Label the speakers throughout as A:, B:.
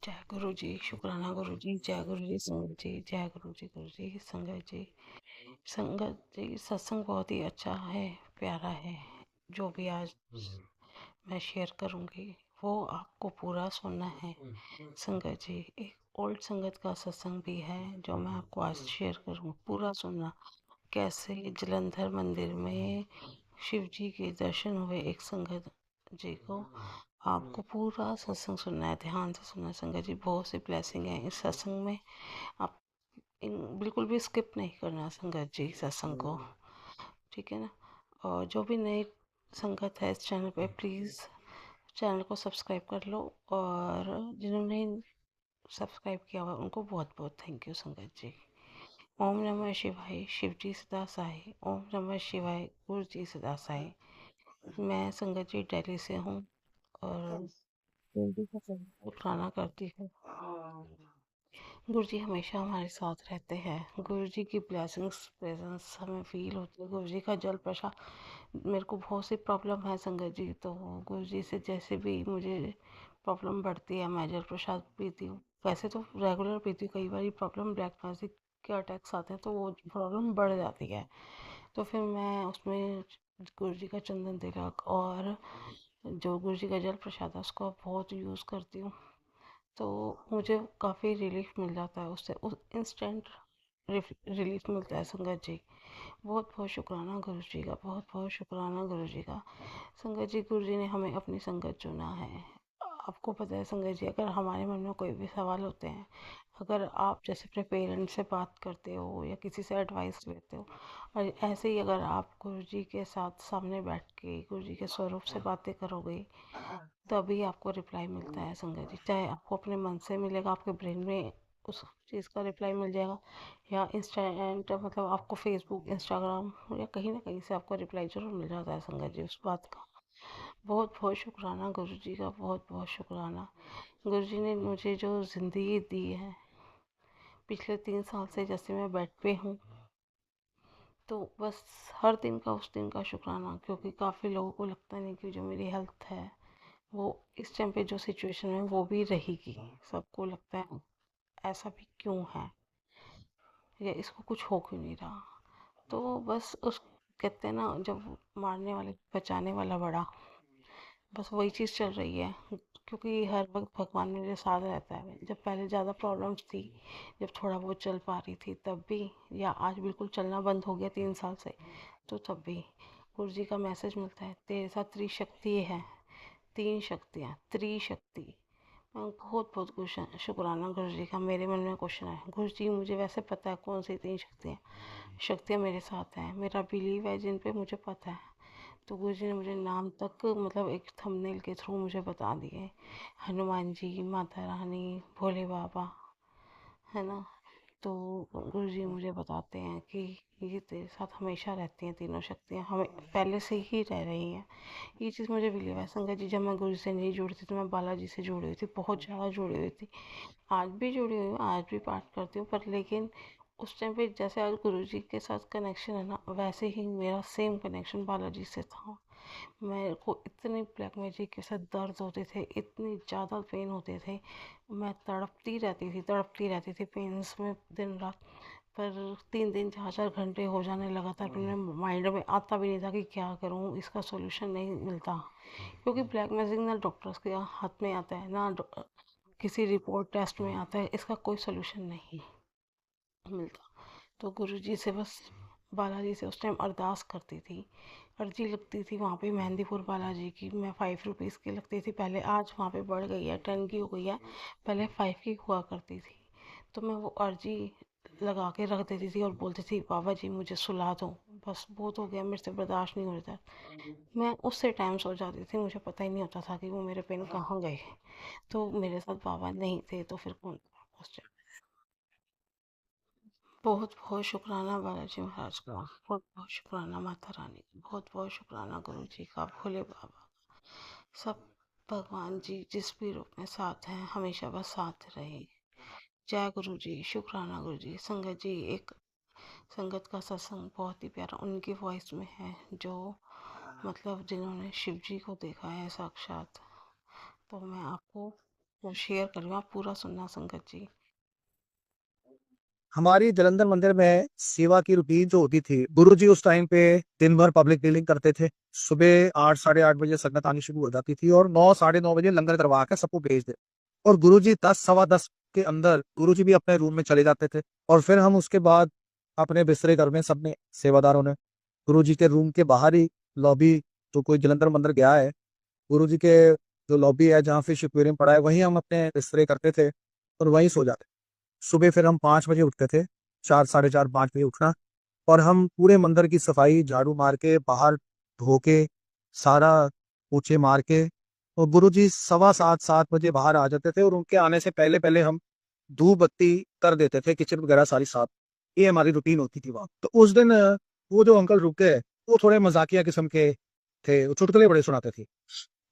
A: जय गुरु जी, शुक्राना गुरु जी, जय गुरु जी संगत जी, जय गुरु जी संगत जी। संगत जी सत्संग बहुत ही अच्छा है, प्यारा है। जो भी आज मैं शेयर करूँगी वो आपको पूरा सुनना है। संगत जी एक ओल्ड संगत का सत्संग भी है जो मैं आपको आज शेयर करूँ, पूरा सुनना। कैसे जलंधर मंदिर में शिव जी के दर्शन हुए एक संगत जी को। आपको पूरा सत्संग सुनना है, ध्यान से सुनना है संगत जी। बहुत सी ब्लेसिंग है इस सत्संग में। आप बिल्कुल भी स्किप नहीं करना संगत जी सत्संग को, ठीक है ना। और जो भी नए संगत है इस चैनल पे, प्लीज़ चैनल को सब्सक्राइब कर लो। और जिन्होंने सब्सक्राइब किया हुआ उनको बहुत बहुत थैंक यू संगत जी। ओम नमः शिवाय, शिव जी सदा सहाय। ओम नमः शिवाय, गुरु जी सदा सहाय। मैं संगत जी दिल्ली से हूँ और गुरु जी का शुक्राना करती हूँ। गुरु जी हमेशा हमारे साथ रहते हैं। गुरु जी की ब्लेसिंग्स प्रेजेंस हमें फील होती है। गुरु जी का जल प्रसाद, मेरे को बहुत सी प्रॉब्लम है संगत जी, तो गुरु जी से जैसे भी मुझे प्रॉब्लम बढ़ती है मैं जल प्रसाद पीती हूँ। वैसे तो रेगुलर पीती हूँ, कई बार प्रॉब्लम ब्लैक मैजिक के अटैक्स आते हैं तो वो प्रॉब्लम बढ़ जाती है, तो फिर मैं उसमें गुरु जी का चंदन तिलक और जो गुरु जी का जल प्रसाद है उसको बहुत यूज़ करती हूँ। तो मुझे काफ़ी रिलीफ मिल जाता है उससे, उस इंस्टेंट रिलीफ मिलता है संगत जी। बहुत बहुत शुक्राना गुरु जी का, बहुत बहुत शुक्राना गुरु जी का। संगत जी गुरु जी ने हमें अपनी संगत चुना है। आपको पता है संगत जी, अगर हमारे मन में कोई भी सवाल होते हैं, अगर आप जैसे अपने पेरेंट्स से बात करते हो या किसी से एडवाइस लेते हो, और ऐसे ही अगर आप गुरु जी के साथ सामने बैठ के गुरु जी के स्वरूप से बातें करोगे तभी आपको रिप्लाई मिलता है संगत जी। चाहे आपको अपने मन से मिलेगा, आपके ब्रेन में उस चीज़ का रिप्लाई मिल जाएगा, या इंस्टेंट मतलब आपको फेसबुक इंस्टाग्राम या कहीं ना कहीं से आपको रिप्लाई जरूर मिल जाता है संगत जी उस बात का। बहुत बहुत शुक्राना गुरु जी का, बहुत बहुत शुक्राना। गुरु जी ने मुझे जो ज़िंदगी दी है पिछले 3 साल से, जैसे मैं बेड पे हूँ, तो बस हर दिन का उस दिन का शुक्राना, क्योंकि काफ़ी लोगों को लगता नहीं कि जो मेरी हेल्थ है वो इस टाइम पे जो सिचुएशन है वो भी रहेगी। सबको लगता है ऐसा भी क्यों है, या इसको कुछ हो क्यों नहीं रहा। तो बस उस कहते हैं ना, जब मारने वाले बचाने वाला बड़ा, बस वही चीज़ चल रही है। क्योंकि हर वक्त भगवान मेरे साथ रहता है। जब पहले ज़्यादा प्रॉब्लम्स थी, जब थोड़ा बहुत चल पा रही थी तब भी, या आज बिल्कुल चलना बंद हो गया 3 साल से, तो तब भी गुरु जी का मैसेज मिलता है, तेरे साथ त्रिशक्ति है। 3 शक्तियाँ, त्रिशक्ति। बहुत बहुत क्वेश्चन शुक्राना गुरु जी का। मेरे मन में क्वेश्चन है, गुरु जी मुझे वैसे पता है कौन सी 3 शक्तियाँ शक्तियाँ मेरे साथ हैं, मेरा बिलीव है जिन पे, मुझे पता है। तो गुरु जी ने मुझे नाम तक मतलब एक थंबनेल के थ्रू मुझे बता दिए। हनुमान जी, माता रानी, भोले बाबा, है ना। तो गुरु जी मुझे बताते हैं कि ये तेरे साथ हमेशा रहती हैं, तीनों शक्तियाँ हमें पहले से ही रह रही हैं। ये चीज़ मुझे बिलीव है संगत जी। जब मैं गुरु से नहीं जुड़ी थी तो मैं बालाजी से जुड़ी हुई थी, बहुत ज़्यादा जुड़ी हुई थी। आज भी जुड़ी हुई हूँ, आज भी पाठ करती हूँ, पर लेकिन उस टाइम पे जैसे आज गुरु जी के साथ कनेक्शन है ना, वैसे ही मेरा सेम कनेक्शन बालाजी से था। मेरे को इतने ब्लैक मैजिक के साथ दर्द होते थे, इतनी ज़्यादा पेन होते थे, मैं तड़पती रहती थी पेन्स में दिन रात। पर 3 दिन 4 4 घंटे हो जाने लगातार, मेरे माइंड में आता भी नहीं था कि क्या करूँ, इसका सोल्यूशन नहीं मिलता। क्योंकि ब्लैक मैजिक ना डॉक्टर्स के हाथ में आता है ना किसी रिपोर्ट टेस्ट में आता है, इसका कोई सोल्यूशन नहीं मिलता। तो गुरु जी से बस, बालाजी से उस टाइम अरदास करती थी। अर्जी लगती थी वहाँ पे मेहंदीपुर बालाजी की, मैं 5 रुपीज़ की लगती थी पहले, आज वहाँ पे बढ़ गई है, 10 की हो गई है, पहले 5 की हुआ करती थी। तो मैं वो अर्जी लगा के रख देती थी और बोलती थी, बाबा जी मुझे सुला दो, बस बहुत हो गया, मेरे से बर्दाश्त नहीं हो रहा था। मैं उससे टाइम सो जाती थी, मुझे पता ही नहीं होता था कि वो मेरे पेन कहाँ गए। तो मेरे साथ बाबा नहीं थे तो फिर कौन था उस टाइम। बहुत बहुत शुक्राना बालाजी महाराज का, बहुत बहुत शुक्राना माता रानी का, बहुत बहुत शुक्राना गुरु जी का, भोले बाबा, सब भगवान जी जिस भी रूप में साथ हैं हमेशा बस साथ रहे। जय गुरु जी, शुक्राना गुरु जी। संगत जी एक संगत का सत्संग बहुत ही प्यारा उनकी वॉइस में है, जो मतलब जिन्होंने शिव जी को देखा है साक्षात। तो मैं आपको तो शेयर करूँ, आप पूरा सुनना संगत जी।
B: हमारी जलंधर मंदिर में सेवा की रूटीन जो होती थी, गुरुजी उस टाइम पे दिन भर पब्लिक डीलिंग करते थे। सुबह 8 साढ़े 8 बजे संगत आनी शुरू हो जाती थी और 9 साढ़े 9 बजे लंगर करवा के सबको भेज दे। और गुरुजी 10 सवा 10 के अंदर गुरुजी भी अपने रूम में चले जाते थे। और फिर हम उसके बाद अपने बिस्तरे घर में सबने सेवादारों ने गुरुजी के रूम के बाहर ही लॉबी, तो कोई जलंधर मंदिर गया है, गुरुजी के जो लॉबी है जहाँ फिश एक्वेरियम पड़ा है वहीं हम अपने बिस्तरे करते थे और वहीं सो जाते। सुबह फिर हम 5 बजे उठते थे, 4 साढ़े 4 5 बजे उठना। और हम पूरे मंदिर की सफाई झाड़ू मार के बाहर धो के सारा पोछे मार के, और गुरुजी 7:15 7 बजे बाहर आ जाते थे और उनके आने से पहले पहले हम धूप बत्ती कर देते थे, किचन वगैरह सारी साफ। ये हमारी रूटीन होती थी वहाँ। तो उस दिन वो जो अंकल रुके, वो थोड़े मजाकिया किस्म के थे, वो चुटकुले बड़े सुनाते थे।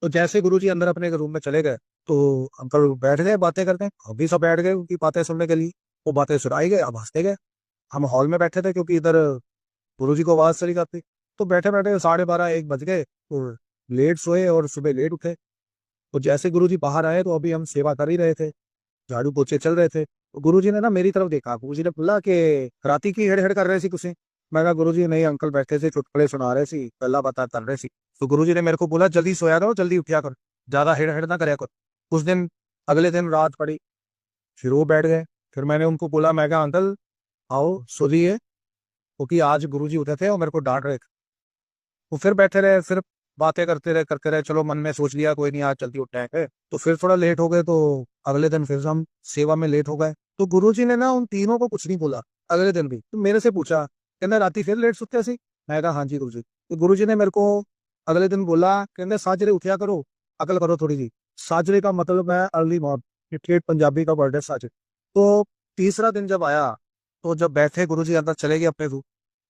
B: तो जैसे गुरुजी अंदर अपने रूम में चले गए, तो अंकल बैठ गए बातें करते। हम भी सब बैठ गए उनकी बातें सुनने के लिए। वो बातें सुनाई गए, अब हंसते गए। हम हॉल में बैठे थे क्योंकि इधर गुरुजी को आवाज चली जाती। तो बैठे बैठे 12:30 1 बज गए और लेट सोए और सुबह लेट उठे। तो जैसे गुरुजी बाहर आए तो अभी हम सेवा कर ही रहे थे, झाड़ू पोछे चल रहे थे। तो गुरुजी ने ना मेरी तरफ देखा, गुरुजी ने बोला कि राती की हेड़ हेड़ कर रहे सी कुछ। मैं कहा गुरुजी नहीं, अंकल बैठे थे चुटकुले सुना रहे सी, पहला बता कर रहे सी। तो गुरुजी ने मेरे को बोला जल्दी सोया करो, जल्दी उठा करो, ज्यादा हेड़ हेड़ ना करया करो। उस दिन अगले दिन रात पड़ी, फिर वो बैठ गए। फिर मैंने उनको बोला, मैं कहा अंकल आओ सो जाइए, क्योंकि आज गुरुजी उठे थे और मेरे को डांट रहे थे। वो फिर बैठे रहे, फिर बातें करते रहे। चलो मन में सोच लिया कोई नहीं आज जल्दी उठाएंगे। तो फिर थोड़ा लेट हो गए, तो अगले दिन फिर हम सेवा में लेट हो गए। तो गुरुजी ने ना उन तीनों को कुछ नहीं बोला। अगले दिन भी तो मेरे से पूछा, कहना राती फिर लेट सुते सी। मैं कहा हाँ जी गुरुजी। तो गुरुजी ने मेरे को अगले दिन बोला, कहते साजरे उठया करो, अकल करो थोड़ी सी। साजरे का मतलब है अर्ली मॉर्निंग, ठेठ पंजाबी का वर्ड है साजरे। तो तीसरा दिन जब आया, तो जब बैठे गुरुजी अंदर चले गए अपने रूम,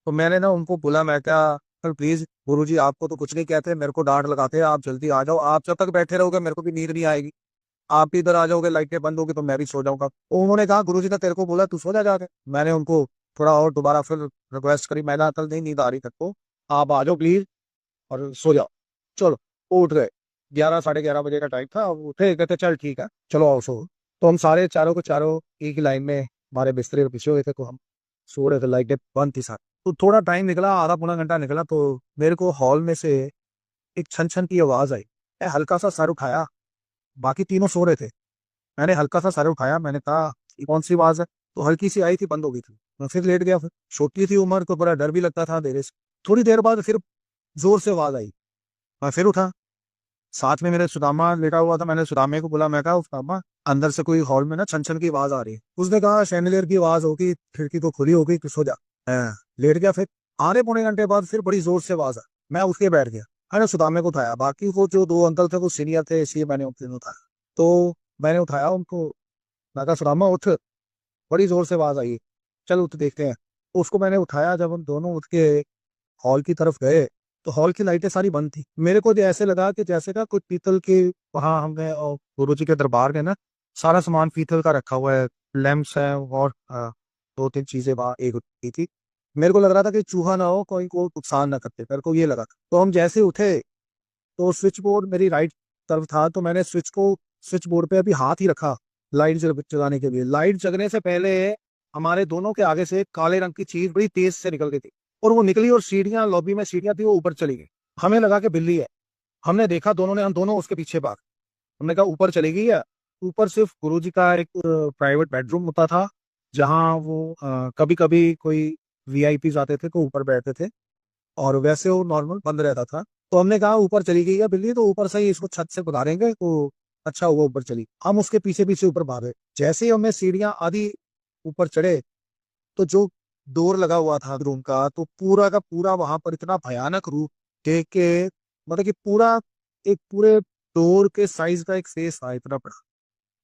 B: तो मैंने ना उनको बोला, मैं क्या सर प्लीज, गुरुजी आपको तो कुछ नहीं कहते, मेरे को डांट लगाते हैं, आप जल्दी आ जाओ। आप जब तक बैठे रहोगे मेरे को भी नींद नहीं आएगी। आप भी इधर आ जाओगे, लाइटें बंद होगी तो मैं भी सो जाऊंगा। तो उन्होंने कहा गुरुजी ने तेरे को बोला तू सो जा जाके। मैंने उनको थोड़ा और दोबारा फिर रिक्वेस्ट करी, मैंने कल नहीं नींद आ रही तक को, आप आ जाओ प्लीज और सो जाओ। चलो वो उठ गए। 11 साढ़े 11 बजे का टाइम था, वो उठे, कहते चल ठीक है चलो आओ सो। तो हम सारे चारों को चारों एक ही लाइन में हमारे बिस्तरे पे पीछे हुए थे, तो हम सो रहे थे, लाइटें बंद थी सारी। तो थोड़ा टाइम निकला, आधा पौना घंटा निकला, तो मेरे को हॉल में से एक छन छन की आवाज आई। मैं हल्का सा सर उठाया, बाकी तीनों सो रहे थे। मैंने हल्का सा सर उठाया, मैंने कहा ये कौन सी आवाज है। तो हल्की सी आई थी, बंद हो गई थी। मैं फिर लेट गया। फिर छोटी थी उम्र, तो बड़ा डर भी लगता था अंधेरे से। थोड़ी देर बाद फिर जोर से आवाज आई। मैं फिर उठा, साथ में मेरे सुदामा लेटा हुआ था। मैंने सुदामे को बोला, मैं कहा सुदामा अंदर से कोई हॉल में ना छन छन की आवाज आ रही है। उसने कहा शैंडलियर की आवाज होगी, खिड़की तो खुली होगी, सो जा। लेट गया। फिर आधे पौने घंटे बाद फिर बड़ी जोर से आवाज आई। मैं उठ के बैठ गया, मैंने सुदामे को उठाया। बाकी वो जो दो अंकल थे वो सीनियर थे, इसलिए मैंने उनको उठाया। तो मैंने उठाया उनको, मैं कहा सुदामा उठ, बड़ी जोर से आवाज आई, चल उठ देखते हैं। तो उसको मैंने उठाया। जब हम दोनों उठ के हॉल की तरफ गए, तो हॉल की लाइटें सारी बंद थी। मेरे को ऐसे लगा कि जैसे ना कुछ पीतल के, वहां हमने गुरु जी के दरबार में ना सारा सामान पीतल का रखा हुआ है, लैंप्स है और दो तीन चीजें वहां एक की थी। मेरे को लग रहा था कि चूहा ना हो, कोई को नुकसान ना करते, मेरे को ये लगा। तो हम जैसे उठे, तो स्विच बोर्ड मेरी राइट तरफ था, तो मैंने स्विच बोर्ड पे अभी हाथ ही रखा लाइट जगाने के लिए। लाइट जगने से पहले हमारे दोनों के आगे से एक काले रंग की चीज बड़ी तेज से निकल गई थी, और वो निकली और सीढ़ियां, लॉबी में सीढ़ियां थी, वो ऊपर चली गई। हमें लगा कि बिल्ली है। हमने देखा, दोनों ने, हम दोनों उसके पीछे भाग। हमने कहा ऊपर चली गई है। ऊपर सिर्फ गुरुजी का एक प्राइवेट बेडरूम होता था, जहाँ वो कभी कभी कोई वीआईपी आते थे तो ऊपर बैठते थे, और वैसे वो नॉर्मल बंद रहता था। तो हमने कहा ऊपर चली गई है बिल्ली, तो ऊपर से ही इसको छत से उतारेंगे। तो अच्छा हुआ ऊपर चली। हम उसके पीछे पीछे ऊपर भागे। जैसे ही हमें सीढ़ियां आधी ऊपर चढ़े, तो जो डोर लगा हुआ था रूम का, तो पूरा का पूरा वहां पर इतना भयानक रूप देख के, मतलब कि पूरा एक पूरे डोर के साइज का एक फेस था, इतना बड़ा।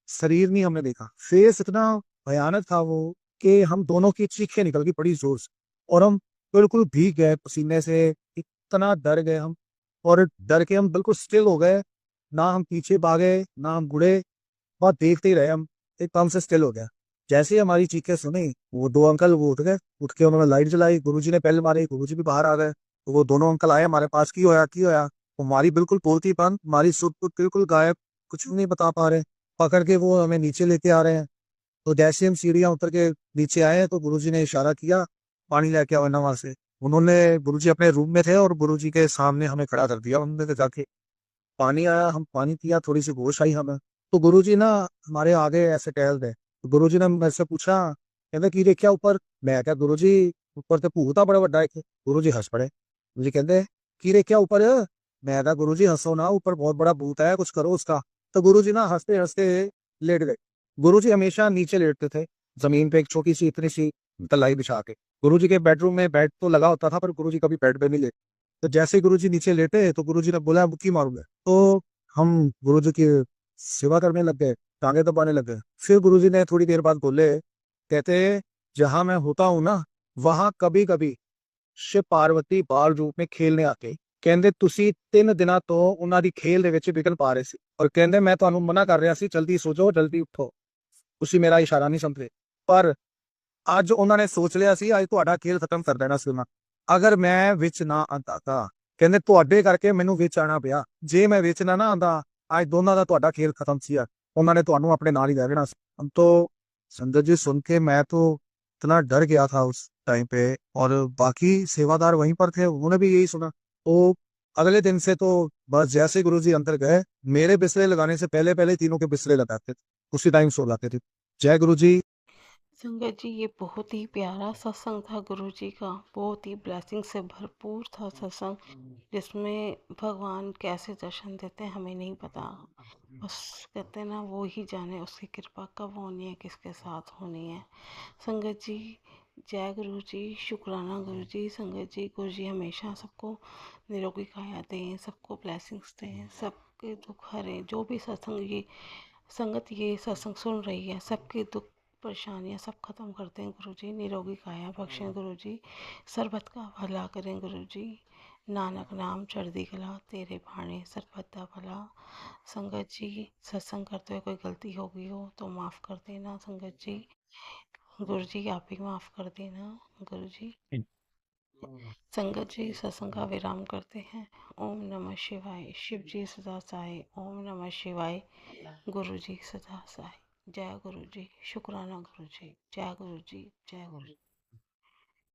B: शरीर नहीं हमने देखा, फेस इतना भयानक था वो, कि हम दोनों की चीखें निकल गई बड़ी जोर से। और हम बिल्कुल भीग गए पसीने से, इतना डर गए हम। और डर के हम बिल्कुल स्टिल हो गए, ना हम पीछे भागे ना हम मुड़े, बस देखते ही रहे हम। एकदम से स्टिल हो गया। जैसे ही हमारी चीखें सुनी, वो दो अंकल वो उठ गए। उठ के उन्होंने लाइट जलाई, गुरुजी ने पहले मारी, गुरुजी भी बाहर आ गए। तो वो दोनों अंकल आए हमारे पास, की होया की होया। वो हमारी बिल्कुल बोलती बंद, हमारी सुध बुध बिल्कुल गायब, कुछ भी नहीं बता पा रहे। पकड़ के वो हमें नीचे लेके आ रहे हैं। तो जैसे हम सीढ़ियां उतर के नीचे आए हैं, तो गुरुजी ने इशारा किया, पानी लेके आओ ना वहां से। उन्होंने, गुरुजी अपने रूम में थे और गुरुजी के सामने हमें खड़ा कर दिया उन्होंने, तो जाके पानी आया, हम पानी पिया, थोड़ी सी होश आई हमें। तो गुरुजी ना हमारे आगे ऐसे टहल रहे, तो गुरुजी ने मेरे से पूछा, कहते की देखिया ऊपर। मैं क्या गुरुजी, ऊपर तो भूत आ बड़ा बड़ा एक। गुरुजी हंस पड़े। मुझे कहते की देखिया ऊपर। मैं क्या गुरुजी हंसो ना, ऊपर बहुत बड़ा भूत है, कुछ करो उसका। तो गुरुजी ना हंसते हंसते लेट गए। गुरुजी हमेशा नीचे लेटते थे, जमीन पे एक छोटी सी इतनी सी तलाई बिछा के। गुरुजी के बेडरूम में बेड तो लगा होता था, पर गुरुजी कभी बेड पे नहीं लेटे। तो जैसे ही गुरुजी नीचे लेटे, तो गुरुजी ने बोला मुक्की मारूंगा। तो हम गुरुजी की सेवा करने लग गए, टांगे दबाने लग गए। फिर गुरुजी ने थोड़ी देर बाद बोले, कहते जहां मैं होता हूँ ना, वहां कभी कभी शिव पार्वती बाल रूप में खेलने आते। ਕਹਿੰਦੇ ਤੁਸੀਂ 3 ਦਿਨਾਂ ਤੋਂ ਉਹਨਾਂ ਦੀ ਖੇਲ ਦੇ ਵਿੱਚ ਵਿਘਨ ਪਾ ਰਹੇ ਸੀ, ਔਰ ਕਹਿੰਦੇ ਮੈਂ ਤੁਹਾਨੂੰ ਮਨਾ ਕਰ ਰਿਹਾ ਸੀ ਜਲਦੀ ਸੋ ਜਾਓ ਜਲਦੀ ਉੱਠੋ, ਤੁਸੀਂ ਮੇਰਾ ਇਸ਼ਾਰਾ ਨਹੀਂ ਸਮਝੇ। ਪਰ ਅੱਜ ਉਹਨਾਂ ਨੇ ਸੋਚ ਲਿਆ ਸੀ ਅੱਜ ਤੁਹਾਡਾ ਖੇਲ ਖਤਮ ਕਰ ਦੇਣਾ ਸੀ ਉਹਨਾਂ। ਅਗਰ ਮੈਂ ਵਿੱਚ ਨਾ ਆਂਦਾ ਤਾਂ ਕਹਿੰਦੇ ਤੁਹਾਡੇ ਕਰਕੇ ਮੈਨੂੰ ਵਿੱਚ ਆਣਾ ਪਿਆ, ਜੇ ਮੈਂ ਵਿੱਚ ਨਾ ਆਂਦਾ ਅੱਜ ਦੋਨਾਂ ਦਾ ਤੁਹਾਡਾ ਖੇਲ ਖਤਮ ਸੀ ਯਾਰ, ਉਹਨਾਂ ਨੇ ਤੁਹਾਨੂੰ ਆਪਣੇ ਨਾਲ ਹੀ ਲੈ ਲੈਣਾ ਸੀ। हम तो संगत जी सुन के मैं तो इतना डर गया था उस टाइम पे। और बाकी सेवादार वहीं पर थे, उन्होंने भी यही सुना। तो अगले दिन से तो बस जैसे गुरुजी अंदर गए, मेरे बिस्ले लगाने से पहले पहले तीनों के बिस्ले लगाते थे, उसी टाइम सो जाते थे। जय गुरु जी।
A: संगत जी, ये बहुत ही प्यारा सत्संग था गुरु जी का, बहुत ही ब्लेसिंग से भरपूर था सत्संग, जिसमें भगवान कैसे दर्शन देते हैं हमें नहीं पता। बस कहते हैं ना, वो ही जाने उसकी कृपा कब होनी है, किसके साथ होनी है। संगत जी, जय गुरु जी, शुक्राना गुरु जी। संगत जी, गुरु जी हमेशा सबको निरोगी काया दें, सबको ब्लेसिंग्स दें, सबके दुख हरें। जो भी सत्संग ये संगत ये सत्संग सुन रही है, सबके दुख परेशानियाँ सब खत्म करते हैं गुरु जी, निरोगी काया बख्शें गुरु जी, सरबत का भला करें गुरु जी। नानक नाम चढ़दी कला, तेरे भाने सरबत दा भला। संगत जी, सत्संग करते हुए कोई गलती हो गई हो तो माफ़ कर देना संगत जी। गुरु जी आप ही माफ़ कर देना गुरु जी। संगत जी, सत्संग का विराम करते हैं। ओम नमः शिवाय। शिव जी सदा सहाय। ओम नमः शिवाय। गुरु जी सदा सहाय। जय गुरु जी, शुक्राना गुरु जी, जय गुरु जी, जय गुरु जी।